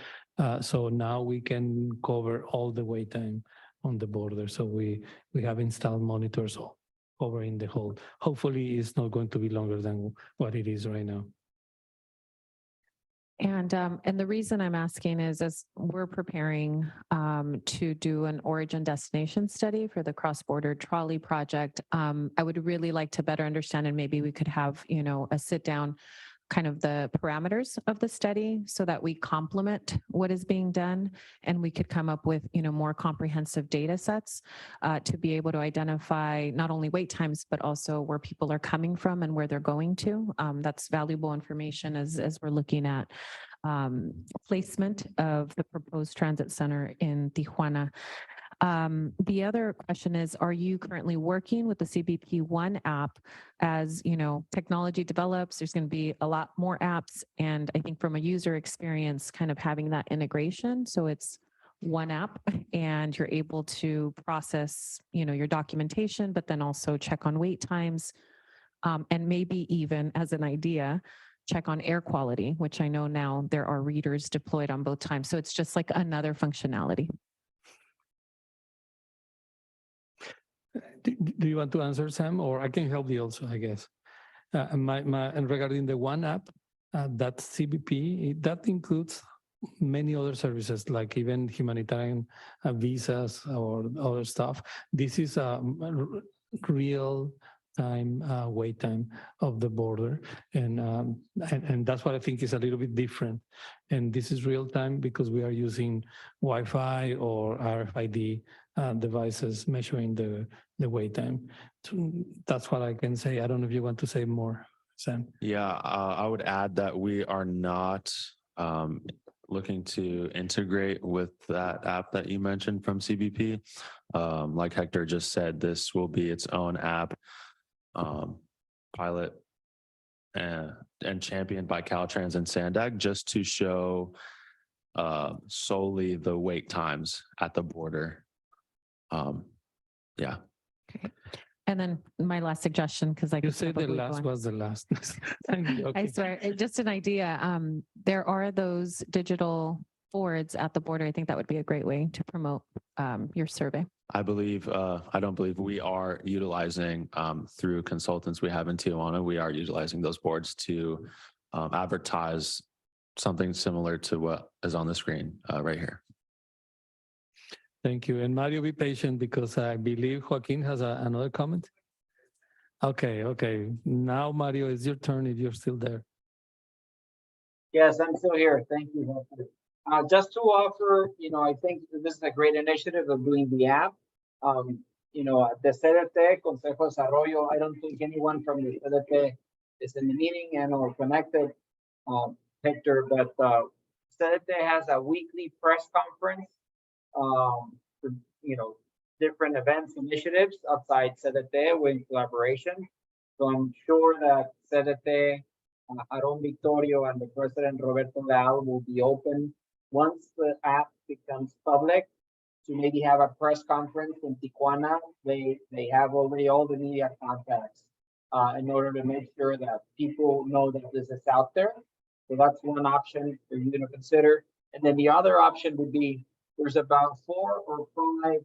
So now we can cover all the wait time on the border. So we have installed monitors covering the whole. Hopefully it's not going to be longer than what it is right now.
And the reason I'm asking is, as we're preparing to do an origin destination study for the cross-border trolley project, I would really like to better understand, and maybe we could have, a sit down, kind of the parameters of the study, so that we complement what is being done, and we could come up with, more comprehensive data sets to be able to identify not only wait times, but also where people are coming from and where they're going to. That's valuable information as we're looking at placement of the proposed transit center in Tijuana. The other question is, are you currently working with the CBP One app? As technology develops, there's going to be a lot more apps, and I think from a user experience, kind of having that integration, so it's one app and you're able to process your documentation, but then also check on wait times, and maybe even, as an idea, check on air quality, which I know now there are readers deployed on both times. So it's just like another functionality.
Do you want to answer, Sam, or I can help you also, I guess? And regarding the One app, that CBP, that includes many other services, like even humanitarian visas or other stuff. This is a real time wait time of the border, and that's what I think is a little bit different. And this is real time because we are using Wi-Fi or RFID devices measuring the wait time. That's what I can say. I don't know if you want to say more, Sam.
Yeah, I would add that we are not looking to integrate with that app that you mentioned from CBP. Like Hector just said, this will be its own app, pilot and championed by Caltrans and SANDAG, just to show solely the wait times at the border. Yeah.
Okay. And then my last suggestion, because I
You said the last was the last. Okay.
I swear, just an idea. There are those digital boards at the border. I think that would be a great way to promote your survey.
I don't believe we are utilizing through consultants we have in Tijuana. We are utilizing those boards to advertise something similar to what is on the screen right here.
Thank you. And Mario, be patient, because I believe Joaquin has another comment. Okay. Now, Mario, it's your turn if you're still there.
Yes, I'm still here. Thank you. Just to offer, I think this is a great initiative of doing the app. The CDT, Consejo de Desarrollo, I don't think anyone from the CDT is in the meeting and or connected, Hector, but SANDAG has a weekly press conference for, different events, initiatives outside SANDAG with collaboration. So I'm sure that SANDAG, Aaron Victorio and the president Roberto Leal will be open once the app becomes public to maybe have a press conference in Tijuana. They have already all the media contacts in order to make sure that people know that this is out there. So that's one option for you to consider. And then the other option would be there's about 4 or 5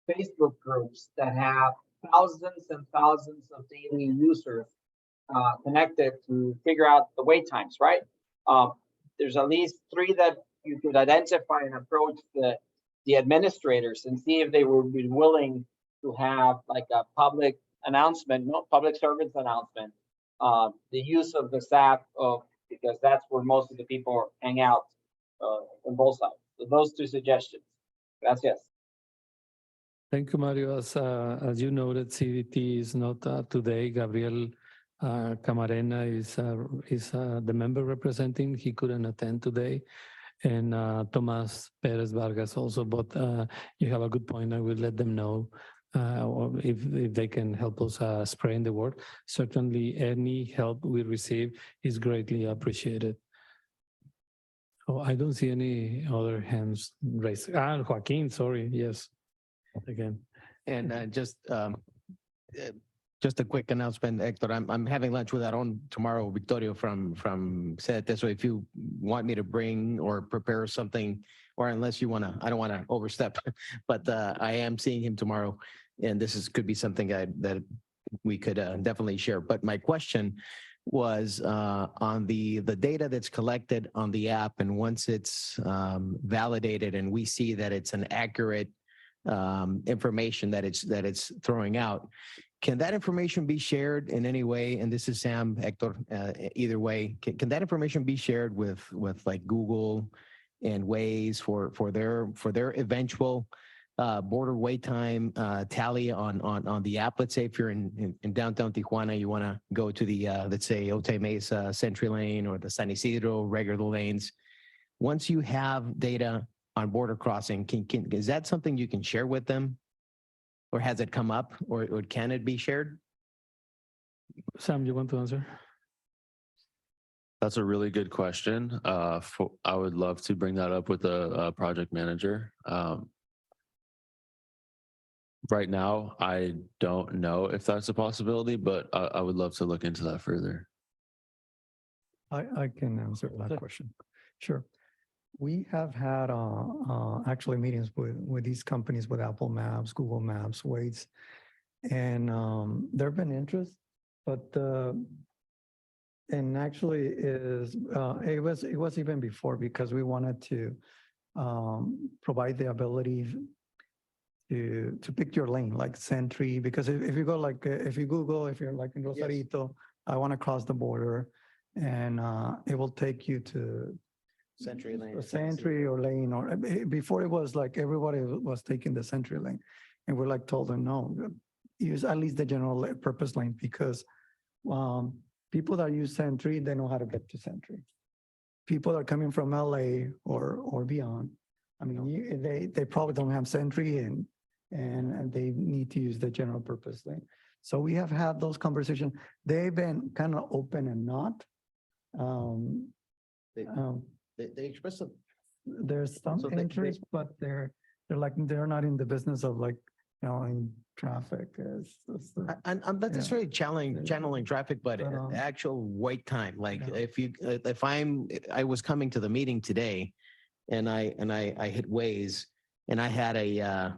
Facebook groups that have thousands and thousands of daily users connected to figure out the wait times, right? There's at least 3 that you could identify and approach the administrators and see if they would be willing to have like a public announcement, public service announcement, the use of the app because that's where most of the people hang out on both sides. So those 2 suggestions. Gracias.
Thank you, Mario. As you noted, CDT is not today. Gabriel Camarena is the member representing. He couldn't attend today. And Tomas Perez Vargas also, but you have a good point. I will let them know if they can help us spreading the word. Certainly any help we receive is greatly appreciated. Oh, I don't see any other hands raised. Joaquin, sorry, yes, again.
And just a quick announcement, Hector. I'm having lunch with Aaron tomorrow, Victorio from SANDAG. So if you want me to bring or prepare something, or unless you want to, I don't want to overstep, but I am seeing him tomorrow, and this could be something that we could definitely share. But my question was on the data that's collected on the app, and once it's validated and we see that it's an accurate information that it's throwing out, can that information be shared in any way? And this is Sam, Hector, either way, can that information be shared with like Google and Waze for their eventual border wait time tally on the app? Let's say if you're in downtown Tijuana, you want to go to the let's say Otay Mesa Century Lane or the San Isidro regular lanes. Once you have data on border crossing, is that something you can share with them? Or has it come up, or can it be shared?
Sam, you want to answer?
That's a really good question. I would love to bring that up with the project manager. Right now, I don't know if that's a possibility, but I would love to look into that further.
I can answer that question. Sure. We have had actually meetings with these companies, with Apple Maps, Google Maps, Waze, and there have been interest, but and actually it was even before, because we wanted to provide the ability to pick your lane, like Sentry, because if you go like if you Google, if you're like in Rosarito, I want to cross the border, and it will take you to
Century Lane.
Century or lane, or before it was like everybody was taking the Century Lane, and we're like told them no, use at least the general purpose lane, because people that use Century, they know how to get to Century. People that are coming from LA or beyond, I mean, they probably don't have Century, and they need to use the general purpose lane. So we have had those conversations. They've been kind of open and not.
They express some.
There's some interest, but they're not in the business of like in traffic.
I'm not necessarily channeling traffic, but actual wait time. Like if I was coming to the meeting today, and I hit Waze, and I had a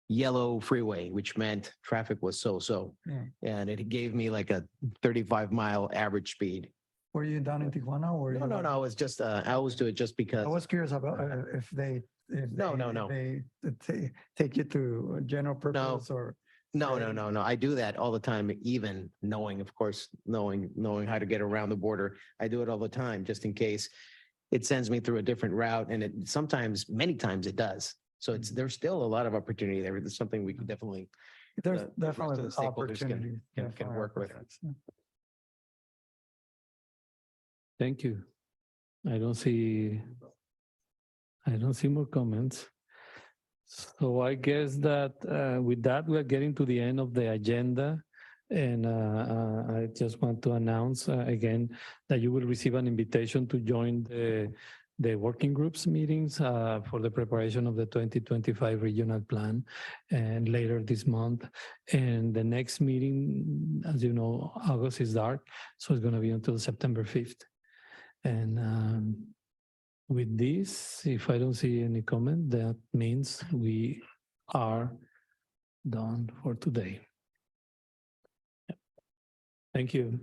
yellow freeway, which meant traffic was so, and it gave me like a 35-mile average speed.
Were you down in Tijuana, or
no? It's just I always do it just because.
I was curious about if they take you to general purpose or.
No. I do that all the time, even knowing, of course, knowing how to get around the border. I do it all the time, just in case it sends me through a different route, and many times it does. So there's still a lot of opportunity there. There's something we can definitely.
There's definitely opportunity
can work with.
Thank you. I don't see more comments. So I guess that with that, we are getting to the end of the agenda. And I just want to announce again that you will receive an invitation to join the working groups meetings for the preparation of the 2025 regional plan and later this month. And the next meeting, as you know, August is dark, so it's going to be until September 5th. And with this, if I don't see any comment, that means we are done for today. Thank you.